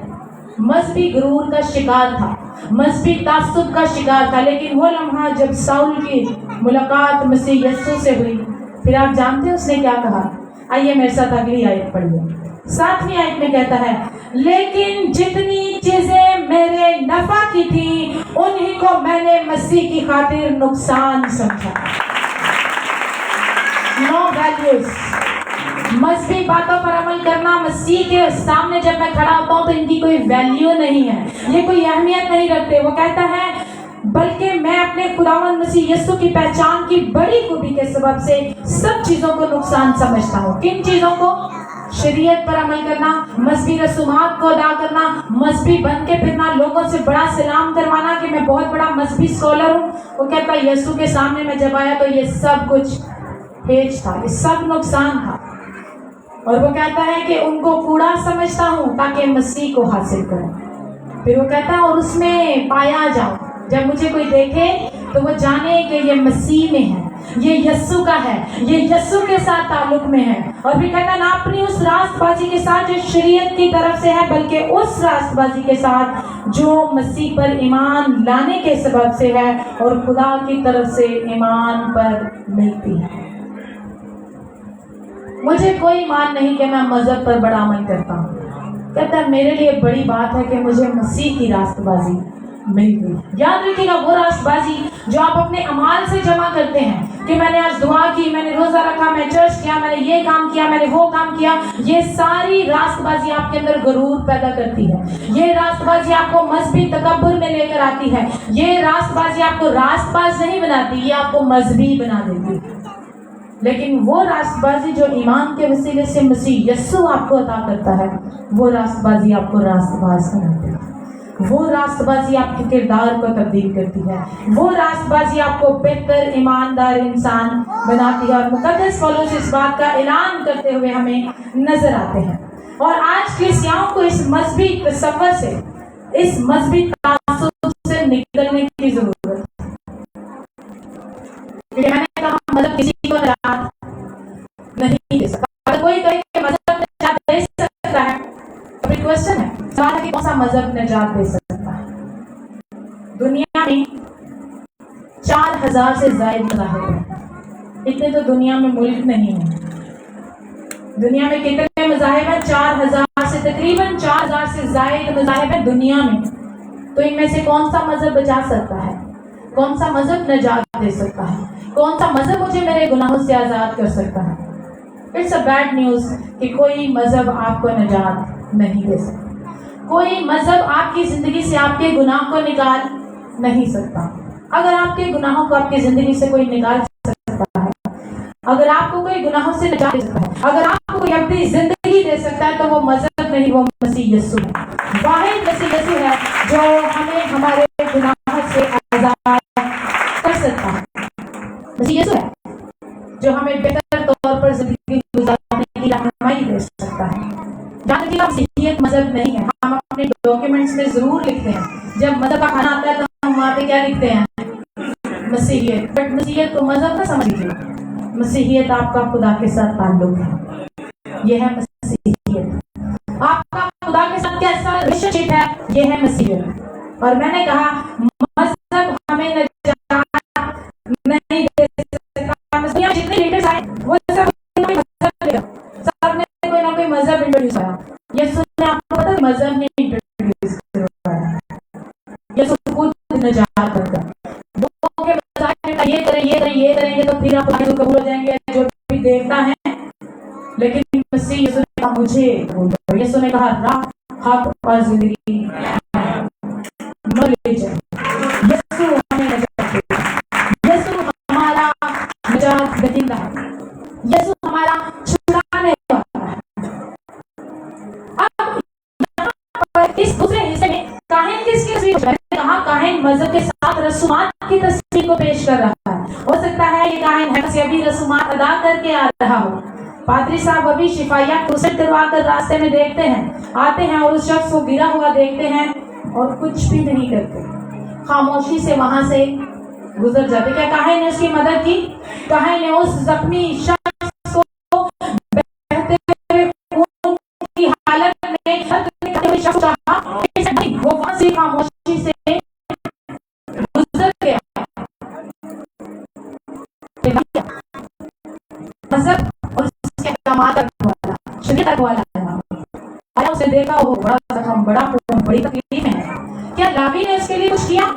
मजहबी गुरूर का शिकार था, मजहबी तासुब का शिकार था, लेकिन वो लम्हा जब साउल की मुलाकात मसीह यीशु से हुई, फिर आप जानते हैं उसने क्या कहा? आइए मेरे साथ अगली आयत पढ़िए। 7वीं आयत में कहता है, लेकिन जितनी चीजें मेरे नफा की थी उन्हीं को मैंने मसीह की खातिर नुकसान समझा। नो वैल्यूज, मजहबी बातों पर अमल करना, मसीह के सामने जब मैं खड़ा होता हूँ तो इनकी कोई वैल्यू नहीं है, ये कोई अहमियत नहीं रखते। वो कहता है बल्कि मैं अपने खुदावंद मसीह यीशु की पहचान की बड़ी खूबी के सबब से सब चीजों को नुकसान समझता हूँ। किन चीजों को? शरीयत पर अमल करना, मजहबी रसूमात को अदा करना, मजहबी बन के फिरना, लोगों से बड़ा सलाम करवाना कि मैं बहुत बड़ा मजहबी स्कॉलर हूँ। वो कहता है यीशु के सामने मैं जब आया तो ये सब कुछ हेज था, ये सब नुकसान था। और वो कहता है कि उनको कूड़ा समझता हूँ ताकि मसीह को हासिल करूँ। फिर वो कहता है और उसमें पाया जाऊँ, जब मुझे कोई देखे तो वो जाने कि ये मसीह में है, ये यस्सु का है, ये यस्सु के साथ ताल्लुक में है। और भी कहना ना अपनी उस रास्तबाजी के साथ जो शरीयत की तरफ से है, बल्कि उस रास्तबाजी के साथ जो मसीह पर ईमान लाने के सबब से है और खुदा की तरफ से ईमान पर मिलती है। मुझे कोई मान नहीं कि मैं मजहब पर बड़ा अमल करता हूँ। कहता है मेरे लिए बड़ी बात है कि मुझे मसीह की रास्तबाजी मिल गई। याद रखिएगा वो रास्तबाजी जो आप अपने अमाल से जमा करते हैं कि मैंने आज दुआ की, मैंने रोजा रखा, मैं चर्च किया, मैंने ये काम किया, मैंने वो काम किया। ये सारी रास्तबाजी आपके अंदर गुरूर पैदा करती है। ये रास्तबाजी आपको मजहबी तकब्बुर में लेकर आती है। ये रास्तबाजी आपको रास्तबाज नहीं बनाती, ये आपको मजहबी बना देती है। लेकिन वो रास्तबाजी जो ईमान के वसीले से मसीह यस्सु आपको अता करता है, वो रास्तबाजी आपको रास्तबाज बनाती है। वो रास्तबाजी आपके किरदार को तब्दील करती है। वो रास्तबाजी आपको बेहतर ईमानदार इंसान बनाती है। और मुकद्दस पौलुस इस बात का ऐलान करते हुए हमें नजर आते हैं। और आज क्रिस्टियानों को इस मजहबी तसव्वुर से, इस मजहबी तासुब से निकलने की जरूरत है। मैंने कहा मजहब किसी को निजात नहीं दे सकता। अगर कोई कहे कि मजहब निजात दे सकता है, तो फिर क्वेश्चन है, सवाल है कि कौन सा मजहब निजात दे सकता है। दुनिया में 4000 से ज्यादा मज़ाहिब हैं। इतने तो दुनिया में मुल्क नहीं है। दुनिया में कितने मज़ाहिब हैं? 4000 से, तकरीबन 4000 से ज्यादा मज़ाहिब हैं दुनिया में। तो इनमें से कौन सा मजहब बचा सकता है? कौन सा मजहब निजात दे सकता है? कौन सा मजहब मुझे मेरे गुनाहों से आजाद कर सकता है? इट्स अ बैड न्यूज कि कोई मजहब आपको निजात नहीं दे सकता। कोई मजहब आपकी जिंदगी से आपके गुनाह को निकाल नहीं सकता। अगर आपके गुनाहों को आपकी जिंदगी से कोई निकाल सकता है, अगर आपको कोई गुनाहों से निजात दे सकता है, अगर आपको कोई अपनी जिंदगी दे सकता है, तो वो मजहब नहीं, वो मसीह यीशु है। वाहिद मसीह यीशु है जो हमें हमारे गुनाहों से आजाद कर सकता है। मसीह यीशु है जो हमें बेहतर तौर पर जिंदगी गुजारने की रहनुमाई दे सकता है। जान लीजिए मसीहियत मजहब नहीं है। हम अपने डॉक्यूमेंट्स में जरूर लिखते हैं, जब मजहब का खाना आता है तो हम वहाँ पे क्या लिखते हैं? मसीहियत। बट मसीहियत को मजहब ना समझ लीजिए। मसीहियत आपका खुदा के साथ ताल्लुक है, यह है मसीहियत। आपका खुदा के साथ कैसा रिलेशनशिप है, यह है मसीहियत। और मैंने कहा मजहब हमें नहीं दे सकता। मसीह जितने लीडर्स आए वो सब सबने कोई ना कोई मजहब इंट्रोड्यूस किया। यीशु ने, आपको पता है, मजहब ने इंट्रोड्यूस करवाया। यीशु खुद निजात करता है। लोगों के बताए ये करें, ये करें, ये करेंगे तो फिर आप कबूल हो जाएंगे जो भी देखता है। लेकिन मसीह यीशु ने कहा मुझे कबूल करो। यीशु ने कहा राह, हक और जिंदगी न ले जाए। यीशु हमें निजात देता है। यीशु हमारा निजात दहिंदा है। यीशु हमारा छुड़ाने वाला है। अब यहाँ पर इस दूसरे हिस्से में काहिन किसकी तस्वीर, मैंने कहा काहिन मजहब के साथ रसूमात की तस्वीर को पेश कर रहा है। हो सकता है ये काहिन है से अभी रसूमात अदा करके आ रहा हो। पादरी साहब अभी शिफाइया क्रूसेड करवा कर रास्ते में देखते हैं, आते हैं और उस शख्स को गिरा हुआ देखते हैं और कुछ भी नहीं करते, खामोशी से वहां से गुजर जाते। क्या काहिन ने उसकी मदद की? काहिन ने उस जख्मी शख्स को बहते हुए खून की हालत में शख्स चाहा, वो वहां से खामोशी से गुजर गया। मजहब और उसके अहकामात वाला, शरीयत वाला आया, उसे देखा वो बड़ा जख्म, बड़ा खून, बड़ी तकलीफ में है। क्या रावी ने उसके लिए कुछ किया?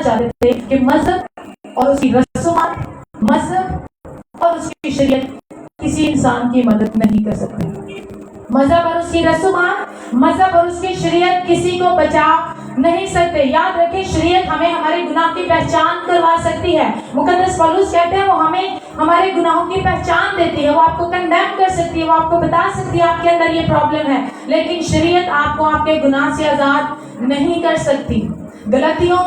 चाहते थे कि मजहब और उसकी रसूमात, मजहब और उसकी शरीयत किसी इंसान की मदद नहीं कर सकते। मजहब और उसकी रसूमात, मजहब और उसकी शरीयत किसी को बचा नहीं सकते। याद रखें, शरीयत हमें हमारे गुनाह की पहचान करवा सकती है। मुकद्दस पौलुस कहते हैं वो हमें हमारे गुनाहों की पहचान देती है, वो आपको कंडेम कर सकती है, वो आपको बता सकती है आपके अंदर ये प्रॉब्लम है, लेकिन शरीयत आपको आपके गुनाह से आजाद नहीं कर सकती। गलतियों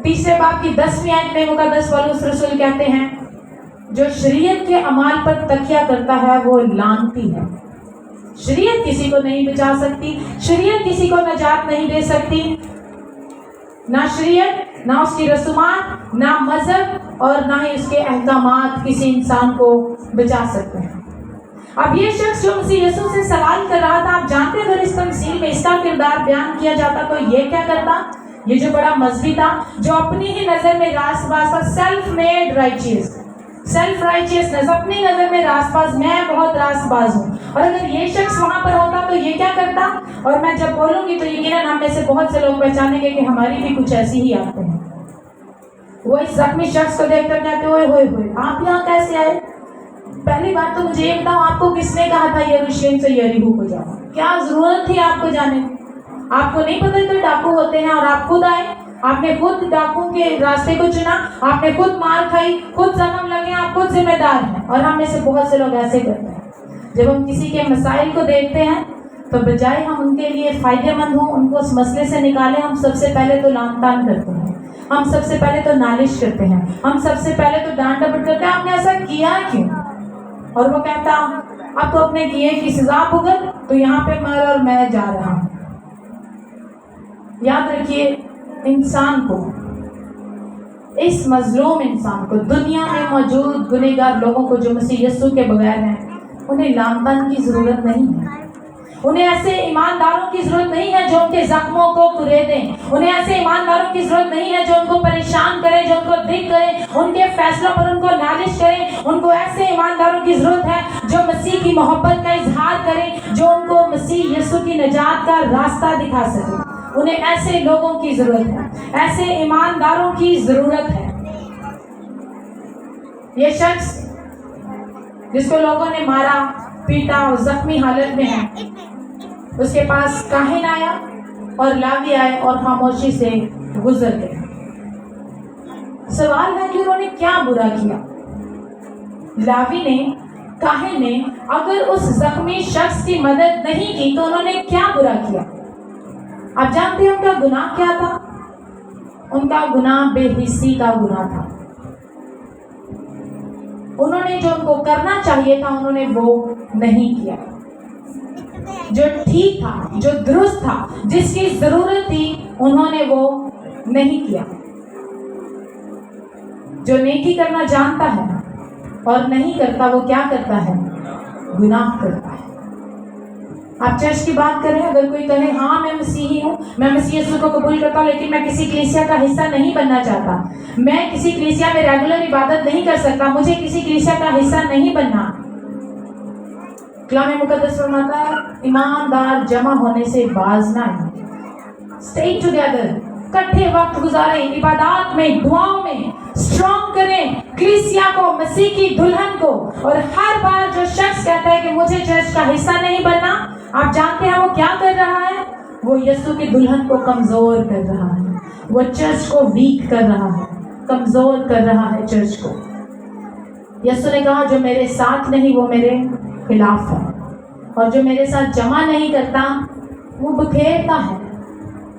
3 बाब की 10वीं आयत में मुकद्दस पौलुस रसूल कहते हैं, जो शरीयत के अमाल पर तकिया करता है वो लानती है। शरीयत किसी को नहीं बचा सकती, शरीयत किसी को नजात नहीं दे सकती। ना शरीयत, ना उसकी रसूमात, ना मजहब और ना ही उसके अहकामात किसी इंसान को बचा सकते हैं। अब ये शख्स जो मसीह यीशु से सवाल कर रहा था, आप जानते अगर इस तमसील में इसका किरदार बयान किया जाता तो ये क्या करता? ये जो बड़ा मजहबी था, जो अपनी ही नजर में रास्तबाज था, self made righteous, self righteousness, अपनी नजर में रास्तबाज, मैं बहुत रास्तबाज हूँ। और अगर ये शख्स वहां पर होता तो ये क्या करता? और मैं जब बोलूंगी तो यकीनन हम में से बहुत से लोग पहचानेंगे कि हमारी भी कुछ ऐसी ही आते हैं। वो इस जख्मी शख्स को देखकर कहते हुए होए आप यहाँ कैसे आए? पहली बात तो मुझे ये बताओ, आपको किसने कहा था यरूशलेम से यरीहो को जाओ? क्या जरूरत थी आपको जाने? आपको नहीं पता तो डाकू होते हैं और आप खुद आए, आपने खुद डाकुओं के रास्ते को चुना, आपने खुद मार खाई, खुद जख्म लगे, आप खुद जिम्मेदार हैं। और हम में से बहुत से लोग ऐसे करते हैं, जब हम किसी के मसाइल को देखते हैं तो बजाय हम उनके लिए फायदेमंद हों, उनको उस मसले से निकालें, हम सबसे पहले तो लान तान करते हैं, हम सबसे पहले तो नालिश करते हैं, हम सबसे पहले तो डांट डपट करते हैं, आपने ऐसा किया क्यों? और वो कहता अब तो अपने किए की सजा भुगत, तो यहाँ पे मर और मैं जा रहा हूँ। याद रखिए, इंसान को, इस मजलूम इंसान को, दुनिया में मौजूद गुनहगार लोगों को जो मसीह यीशु के बगैर हैं, उन्हें लानतान की जरूरत नहीं है। उन्हें ऐसे ईमानदारों की जरूरत नहीं है जो उनके जख्मों को कुरेदें। उन्हें ऐसे ईमानदारों की जरूरत नहीं है जो उनको परेशान करें, जो उनको दिक करें, उनके फैसलों पर उनको नालिश करें। उनको ऐसे ईमानदारों की जरूरत है जो मसीह की मोहब्बत का इजहार करें, जो उनको मसीह यीशु की निजात का रास्ता दिखा सके। उन्हें ऐसे लोगों की जरूरत है, ऐसे ईमानदारों की जरूरत है। ये शख्स जिसको लोगों ने मारा, पीटा और जख्मी हालत में है, उसके पास काहिन आया और लावी आए और खामोशी से गुजर गए। सवाल है कि उन्होंने क्या बुरा किया? लावी ने, काहिन ने अगर उस जख्मी शख्स की मदद नहीं की तो उन्होंने क्या बुरा किया? आप जानते हैं उनका गुनाह क्या था? उनका गुनाह बेहिस्सी का गुनाह था। उन्होंने जो उनको करना चाहिए था उन्होंने वो नहीं किया। जो ठीक था, जो दुरुस्त था, जिसकी जरूरत थी, उन्होंने वो नहीं किया। जो नेकी करना जानता है और नहीं करता, वो क्या करता है? गुनाह करता है। आप चर्च की बात करें, अगर कोई कहे हाँ मैं मसीही हूँ, मैं मसीह यीशु को कबूल करता हूँ, लेकिन मैं किसी कलीसिया का हिस्सा नहीं बनना चाहता, मैं किसी कलीसिया में रेगुलर इबादत नहीं कर सकता, मुझे किसी कलीसिया का हिस्सा नहीं बनना। कलाम मुकद्दस फरमाता है, ईमानदार जमा होने से बाज ना आए। स्टे टुगेदर, इकट्ठे वक्त गुजारें, इबादत में, दुआओं में, स्ट्रॉन्ग करें कलीसिया को, मसीह की दुल्हन को। और हर बार जो शख्स कहता है कि मुझे चर्च का हिस्सा नहीं बनना, आप जानते हैं वो क्या कर रहा है? वो यीशु की दुल्हन को कमजोर कर रहा है, वो चर्च को वीक कर रहा है, कमजोर कर रहा है चर्च को। यीशु ने कहा जो मेरे साथ नहीं वो मेरे खिलाफ है, और जो मेरे साथ जमा नहीं करता वो बखेरता है।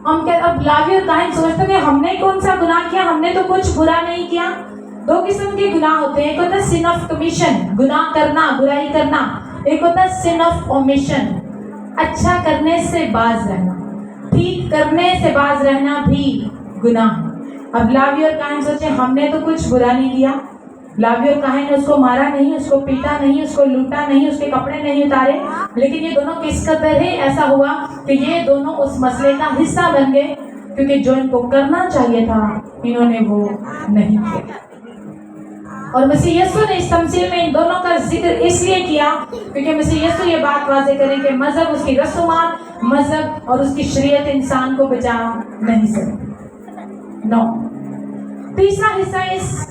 हम क्या, अब लावी और काहिन सोचते हैं हमने कौन सा गुनाह किया? हमने तो कुछ बुरा नहीं किया। दो किस्म के गुनाह होते हैं, एक होता है सिन ऑफ कमीशन, गुनाह करना, बुराई करना, एक होता है सिन ऑफ ओमिशन, अच्छा करने से बाज रहना, ठीक करने से बाज रहना भी गुनाह है। अब लावी और काहिन सोचे हमने तो कुछ बुरा नहीं किया, लावी और काहिन ने उसको मारा नहीं, उसको पीटा नहीं, उसको लूटा नहीं, उसके कपड़े नहीं उतारे, लेकिन ये दोनों किस कदर ही ऐसा हुआ कि ये दोनों उस मसले का हिस्सा बन गए, क्योंकि जो इनको करना चाहिए था इन्होंने वो नहीं किया। और मसीह यीशु ने इस तमसील में इन दोनों का जिक्र इसलिए किया क्योंकि मसीह यीशु ये बात वाज़ेह करें कि मजहब, उसकी रसूमात, मजहब और उसकी शरीयत इंसान को बचा नहीं सकती। 9, तीसरा हिस्सा इस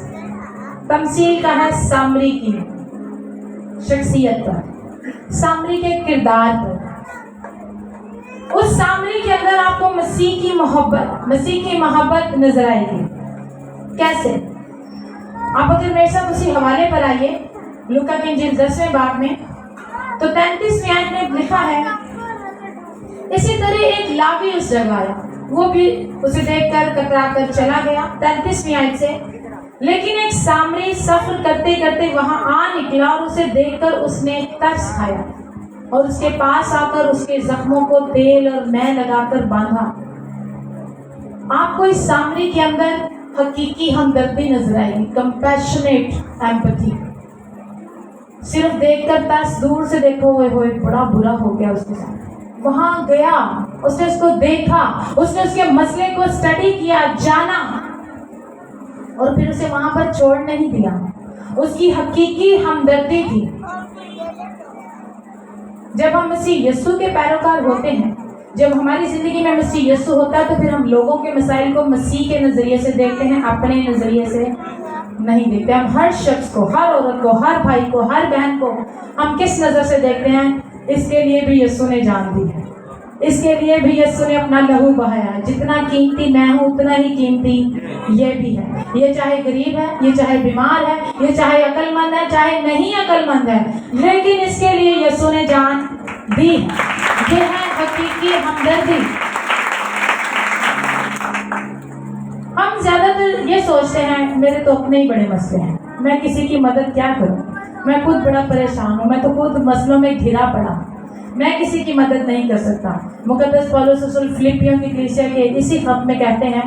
तमसील का है सामरी की शख्सियत पर, सामरी के किरदार पर। उस सामरी के अंदर आपको मसीह की मोहब्बत नजर आएगी। कैसे? आप अगर मेरे साथ उसी हवाले पर आइए, लूका की इंजील 10वें बाब में, तो 33वीं आयत में लिखा है, इसी तरह एक लावी उस जगह आया, वो भी उसे देखकर कतरा कर चला गया। 33वीं आयत से, लेकिन एक सामरी सफर करते करते वहां आ निकला और उसे देखकर उसने तरस खाया और उसके पास आकर उसके जख्मों को तेल और मैं लगाकर बांधा। आपको इस सामरी के अंदर हकीकी हमदर्दी नजर आएगी, कंपैशनेट एम्पैथी। सिर्फ देखकर तरस, दूर से देखो हुए बड़ा बुरा हो गया उसके साथ। वहां गया, उसने उसको देखा, उसने उसके मसले को स्टडी किया, जाना, और फिर उसे वहां पर छोड़ नहीं दिया। उसकी हकीकी हमदर्दी थी। जब हम मसीह यीशु के पैरोकार होते हैं, जब हमारी जिंदगी में मसीह यीशु होता है, तो फिर हम लोगों के मसाइल को मसीह के नजरिए से देखते हैं, अपने नजरिए से नहीं देखते। हम हर शख्स को, हर औरत को, हर भाई को, हर बहन को हम किस नजर से देखते हैं? इसके लिए भी यीशु ने जान दी है, इसके लिए भी यीशु ने अपना लहू बहाया है। जितना कीमती मैं हूं उतना ही कीमती ये भी है। ये चाहे गरीब है, ये चाहे बीमार है, ये चाहे अक्लमंद है, चाहे नहीं अक्लमंद है, लेकिन इसके लिए यीशु ने जान दी। ये है हकीकी हमदर्दी। हम ज्यादातर ये सोचते हैं, मेरे तो अपने ही बड़े मसले हैं, मैं किसी की मदद क्या करूं, मैं खुद बड़ा परेशान हूं, मैं तो खुद मसलों में घिरा पड़ा, मैं किसी की मदद नहीं कर सकता। मुकद्दस पौलुस रसूल फिलिपियों की कलीसिया के इसी खत में कहते हैं,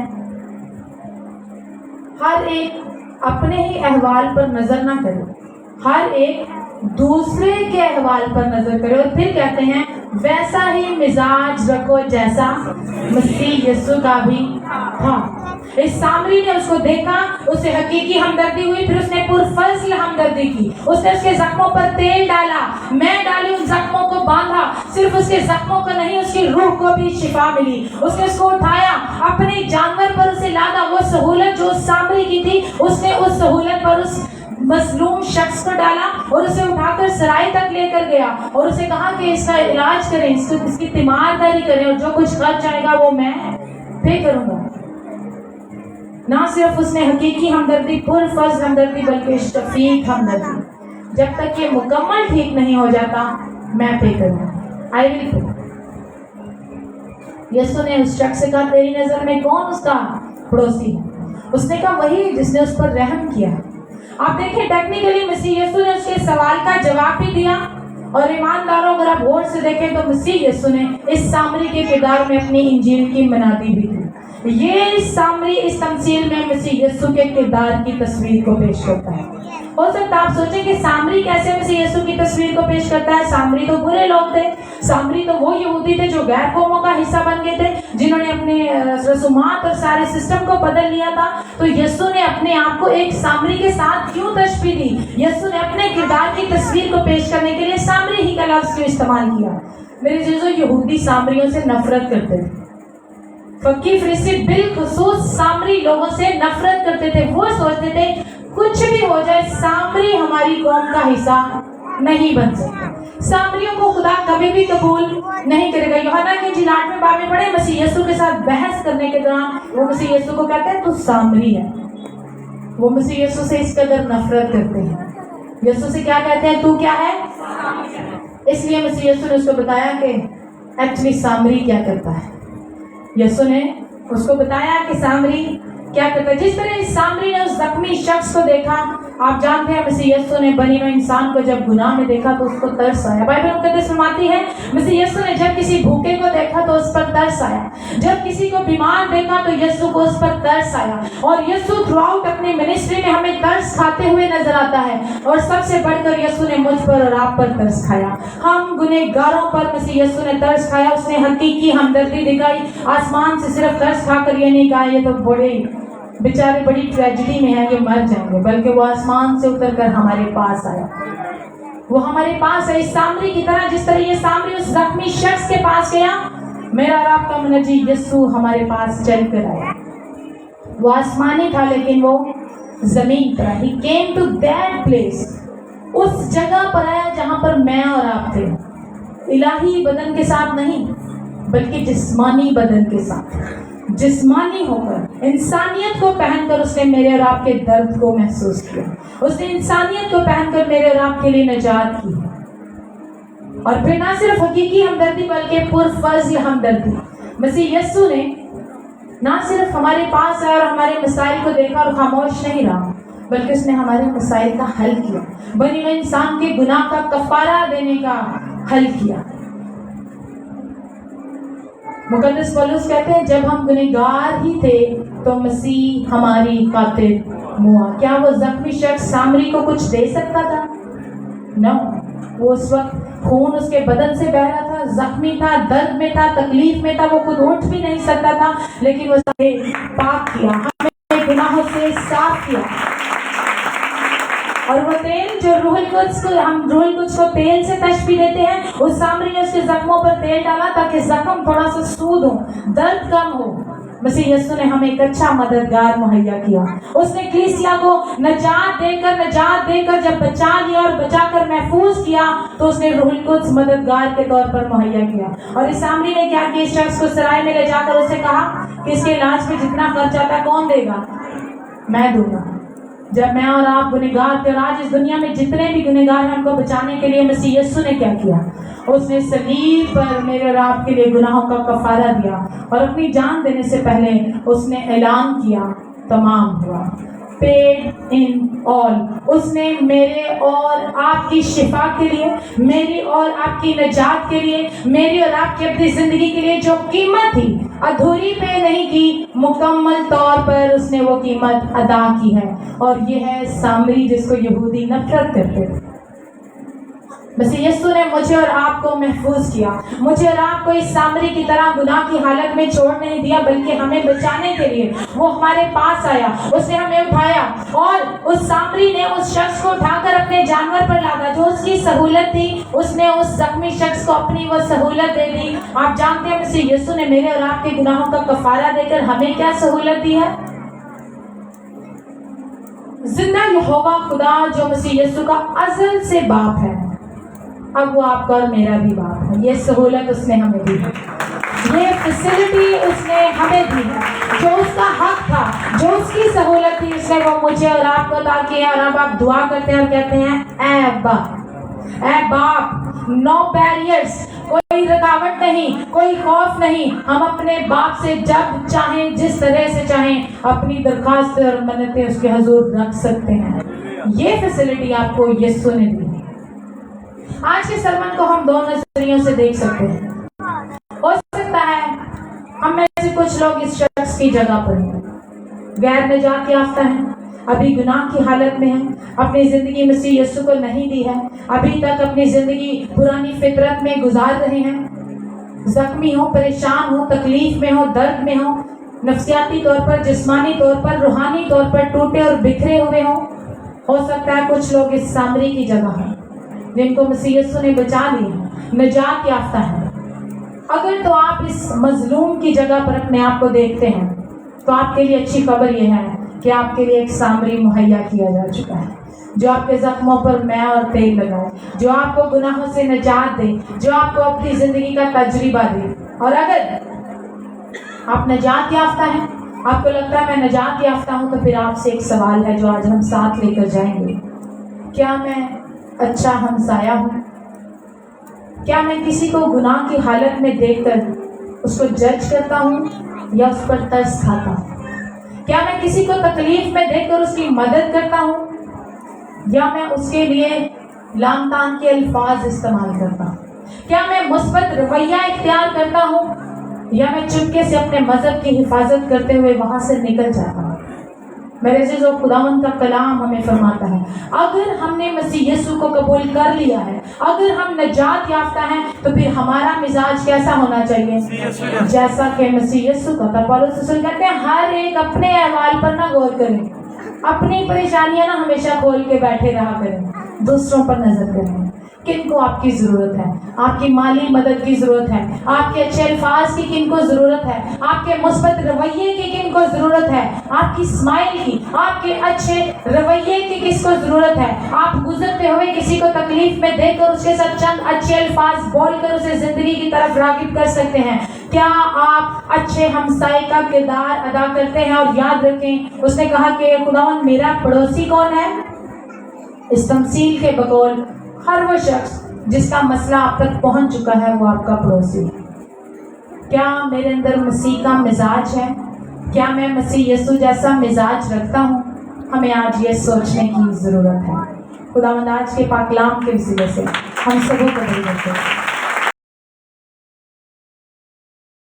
हर एक अपने ही अहवाल पर नजर ना करे, हर एक दूसरे के अहवाल पर नजर करे। और फिर कहते हैं, वैसा ही मिजाज रखो जैसा मसीह यीशु का भी था। इस सामरी ने उसको देखा, उससे हकीकी हमदर्दी हुई, फिर उसने पुरफज़्ल हमदर्दी की। उसने उसके जख्मों पर तेल डाला, मैं डाली, उन जख्मों को बांधा। सिर्फ उसके जख्मों को नहीं, उसकी रूह को भी शिफा मिली। उसने उसको उठाया, अपने जानवर पर उसे लादा। वो सहूलत जो उस सामरी की थी, उसने उस सहूलत पर उस मजलूम शख्स को डाला और उसे उठाकर सराय तक लेकर गया और उसे कहा कि इसका इलाज करें, इसकी तीमारदारी करें, और जो कुछ खर्च आएगा वो मैं पे करूंगा। ना सिर्फ उसने हकीकी हमदर्दी, पुरफज़्ल हमदर्दी, बल्कि शफीक हमदर्दी। जब तक ये मुकम्मल ठीक नहीं हो जाता, मैं पे करूंगा, आई विल पे। यीशु ने उस शख्स से कहा, तेरी नजर में कौन उसका पड़ोसी है? उसने कहा, वही जिसने उस पर रहम किया। आप देखें, टेक्निकली मसीह यीशु ने उसके सवाल का जवाब भी दिया, और ईमानदारों अगर आप गौर से देखें तो मसीह यीशु ने इस सामरी के किरदार में अपनी इंजील की मनादी भी थी। ये सामरी इस तमसील में मसीह यीशु के किरदार की तस्वीर को पेश करता है। हो सकता है आप सोचें कि सामरी कैसे मसीह यीशु की तस्वीर को पेश करता है? सामरी तो बुरे लोग थे, सामरी तो वो यहूदी थे जो गैर कौमों का हिस्सा बन गए थे, जिन्होंने अपने रसूमात और सारे सिस्टम को बदल लिया था। तो यीशु ने अपने आप को एक सामरी के साथ क्यों तशबीह दी? यीशु ने अपने किरदार की तस्वीर को पेश करने के लिए सामरी ही का लफ्ज क्यों इस्तेमाल किया? मेरे जीजों, यहूदी सामरियों से नफरत करते थे। फकीर फरीसी बिलखुसूस सामरी लोगों से नफरत करते थे। वो सोचते थे कुछ भी हो जाए, सामरी हमारी कौम का हिस्सा नहीं बन सकते, सामरियों को खुदा कभी भी कबूल नहीं करेगा। यूहन्ना की इंजील 8वें बाब में पढ़े, मसीह यीशु के साथ बहस करने के दौरान वो मसीह यीशु को कहते हैं, तू सामरी है। वो मसीह यीशु से इस कदर नफरत करते हैं। यीशु से क्या कहते हैं? तू क्या है? इसलिए मसीह यीशु ने उसको बताया कि एक्चुअली सामरी क्या करता है। यीशु ने उसको बताया कि सामरी क्या करता है। जिस तरह इस सामरी ने उस जख्मी शख्स को देखा, आप जानते हैं मसीह यीशु ने बनी हुई इंसान को जब गुनाह में देखा तो उसको तरस आया। बाइबल मुकद्दस फरमाती है, मसीह यीशु ने जब किसी भूखे को देखा तो उस पर तरस आया, जब किसी को बीमार देखा तो यीशु को उस पर तरस आया। और यीशु थ्रू आउट अपनी मिनिस्ट्री में हमें तरस खाते हुए नजर आता है। और सबसे बढ़कर यीशु ने मुझ पर और आप पर तरस खाया। हम गुनहगारों पर मसीह यीशु ने तरस खाया। उसने हकीकी हमदर्दी दिखाई। आसमान से सिर्फ तरस खाकर ये नहीं कहा ये तो बड़े बेचारे बड़ी ट्रेजेडी में है, ये मर जाएंगे, बल्कि वो आसमान से उतरकर हमारे पास आया। वो हमारे पास है इस सामरी की तरह। जिस तरह ये सामरी उस जख्मी शख्स के पास गया, मेरा और आपका मुनजी यीशु हमारे पास चल कर आया। वो आसमानी था लेकिन वो जमीन पर आया। He came to that place, उस जगह पर आया जहां पर मैं और आप थे। इलाही बदन के साथ नहीं, बल्कि जिस्मानी बदन के साथ, जिस्मानी होकर, इंसानियत को पहनकर उसने मेरे और आपके दर्द को महसूस किया। उसने इंसानियत को पहनकर मेरे और आपके लिए निजात की। और फिर ना सिर्फ हकीकी हमदर्दी बल्कि पुरफर्ज हमदर्दी, मसीह यस्सु ने ना सिर्फ हमारे पास आया और हमारे मसाइल को देखा और खामोश नहीं रहा, बल्कि उसने हमारे मसाइल का हल किया, बनी हुए इंसान के गुनाह का कफारा देने का हल किया। मुकद्दस पौलुस कहते हैं जब हम गुनहगार ही थे तो मसीह हमारी खातिर मुआ। क्या वो जख्मी शख्स सामरी को कुछ दे सकता था? नो, वो उस वक्त खून उसके बदन से बह रहा था, जख्मी था, दर्द में था, तकलीफ में था, वो खुद उठ भी नहीं सकता था, लेकिन वो पाक किया, हमें गुनाहों से साफ किया। और वो तेल जो रूहुल कुद्स को, हम रूहुल कुद्स को तेल से तशबीह देते हैं, उस सामरी ने उसके जख्मों पर तेल डाला ताकि जख्म थोड़ा सा सूद हो, दर्द कम हो। मसीह यस्सु ने हमें एक अच्छा मददगार मुहैया किया। उसने कलीसिया को नजात देकर जब बचा लिया और बचाकर महफूज किया तो उसने रूहुल कुद्स मददगार के तौर पर मुहैया किया। और इस सामरी ने क्या किया? इस शख्स को सराय में ले जाकर उससे कहा कि इसके इलाज में जितना खर्च आता है कौन देगा? मैं दूंगा। जब मैं और आप गुनहगार थे, और आज इस दुनिया में जितने भी गुनहगार हैं उनको बचाने के लिए मसीह यस्सु ने क्या किया? उसने सलीब पर मेरे और आपके लिए गुनाहों का कफारा दिया और अपनी जान देने से पहले उसने ऐलान किया तमाम हुआ, पेड इन ऑल। उसने मेरे और आपकी शिफा के लिए, मेरी और आपकी निजात के लिए, मेरी और आपकी अपनी जिंदगी के लिए जो कीमत थी अधूरी पे नहीं की, मुकम्मल तौर पर उसने वो कीमत अदा की है। और ये है सामरी जिसको यहूदी नफरत करते थे। मसीह यस्सु ने मुझे और आपको महफूज किया, मुझे और आपको इस सामरी की तरह गुनाह की हालत में छोड़ नहीं दिया, बल्कि हमें बचाने के लिए वो हमारे पास आया, उसने हमें उठाया। और उस सामरी ने उस शख्स को उठाकर अपने जानवर पर लादा, जो उसकी सहूलत थी, उसने उस जख्मी शख्स को अपनी वो सहूलत दे दी। आप जानते हैं मसीह यस्सु ने मेरे और आपके गुनाहों का कफारा देकर हमें क्या सहूलत दी है? जिंदा यहोवा खुदा जो मसीह यस्सु का अज़ल से बाप है, अब वो आपका और मेरा भी बाप है। ये सहूलत उसने हमें दी है, ये फैसिलिटी उसने हमें दी है, जो उसका हक था, जो उसकी सहूलत थी, उसने वो मुझे और आपको अता की है। और अब आप दुआ करते हैं और कहते हैं ऐ अब्बा, ऐ बाप, नो बैरियर्स, कोई रुकावट नहीं, कोई खौफ नहीं। हम अपने बाप से जब चाहें, जिस तरह से चाहें, अपनी दरखास्त और मन्नतें उसके हजूर रख सकते हैं। ये फैसिलिटी आपको यीशु ने दी। आज के सरमन को हम दो नजरियों से देख सकते हैं। हो सकता है हम में से कुछ लोग इस शख्स की जगह पर हैं, गैर निजात याफ्ता हैं, अभी गुनाह की हालत में हैं, अपनी जिंदगी मसीह यीशु को नहीं दी है, अभी तक अपनी जिंदगी पुरानी फितरत में गुजार रहे हैं, जख्मी हो, परेशान हो, तकलीफ में हो, दर्द में हो, नफ्सियाती तौर पर, जिस्मानी तौर पर, रूहानी तौर पर टूटे और बिखरे हुए हो। हो सकता है कुछ लोग इस सामरी की जगह हैं जिनको मसीह यीशु ने बचा लिया, निजात याफ्ता है। अगर तो आप इस मजलूम की जगह पर अपने आप को देखते हैं तो आपके लिए अच्छी खबर यह है कि आपके लिए एक सामरी मुहैया किया जा चुका है, जो आपके जख्मों पर मैं और तेल लगाए, जो आपको गुनाहों से निजात दे, जो आपको अपनी जिंदगी का तजुर्बा दे। और अगर आप निजात याफ्ता हैं, आपको लगता है मैं निजात याफ्ता हूं, तो फिर आपसे एक सवाल है जो आज हम साथ लेकर जाएंगे। क्या मैं अच्छा हमसाया हूँ? क्या मैं किसी को गुनाह की हालत में देखकर उसको जज करता हूँ या उस पर तरस खाता हूँ? क्या मैं किसी को तकलीफ में देखकर उसकी मदद करता हूँ या मैं उसके लिए लान-तान के अल्फाज इस्तेमाल करता हूँ? क्या मैं मुस्बत रवैया इख्तियार करता हूँ या मैं चुपके से अपने मजहब की हिफाजत करते हुए वहां से निकल जाता हूँ? मेरे अज़ीज़ों, खुदावंद का कलाम हमें फरमाता है, अगर हमने मसीह यीशु को कबूल कर लिया है, अगर हम निजात याफ्ता हैं, तो फिर हमारा मिजाज कैसा होना चाहिए? जैसा कि मसीह यीशु का था। पौलुस रसूल कहते हैं हर एक अपने अहवाल पर ना गौर करें, अपनी परेशानियां ना हमेशा खोल के बैठे रहा करें, दूसरों पर नजर करें। کن کو آپ کی ضرورت ہے؟ آپ کی مالی مدد کی ضرورت ہے؟ آپ کے اچھے الفاظ کی کن کو ضرورت ہے؟ آپ کے مثبت رویے کی کن کو ضرورت ہے؟ آپ کی اسمائل کی، آپ کے اچھے رویے کی کس کو ضرورت ہے؟ آپ گزرتے ہوئے کسی کو تکلیف میں دے کر اس کے ساتھ چند اچھے الفاظ بول کر اسے زندگی کی طرف راغب کر سکتے ہیں؟ کیا آپ اچھے ہمسائے کا کردار ادا کرتے ہیں؟ اور یاد رکھیں، اس نے کہا کہ خداوند میرا پڑوسی کون ہے؟ اس تمثیل کے بقول ہر وہ شخص جس کا مسئلہ آپ تک پہنچ چکا ہے وہ آپ کا پڑوسی ہے۔ کیا میرے اندر مسیح کا مزاج ہے؟ کیا میں مسیح یسوع جیسا مزاج رکھتا ہوں؟ ہمیں آج یہ سوچنے کی ضرورت ہے۔ خداوند آج کے پاک کلام کے وسیلے سے ہم سبوں کو بڑی کرتے ہیں۔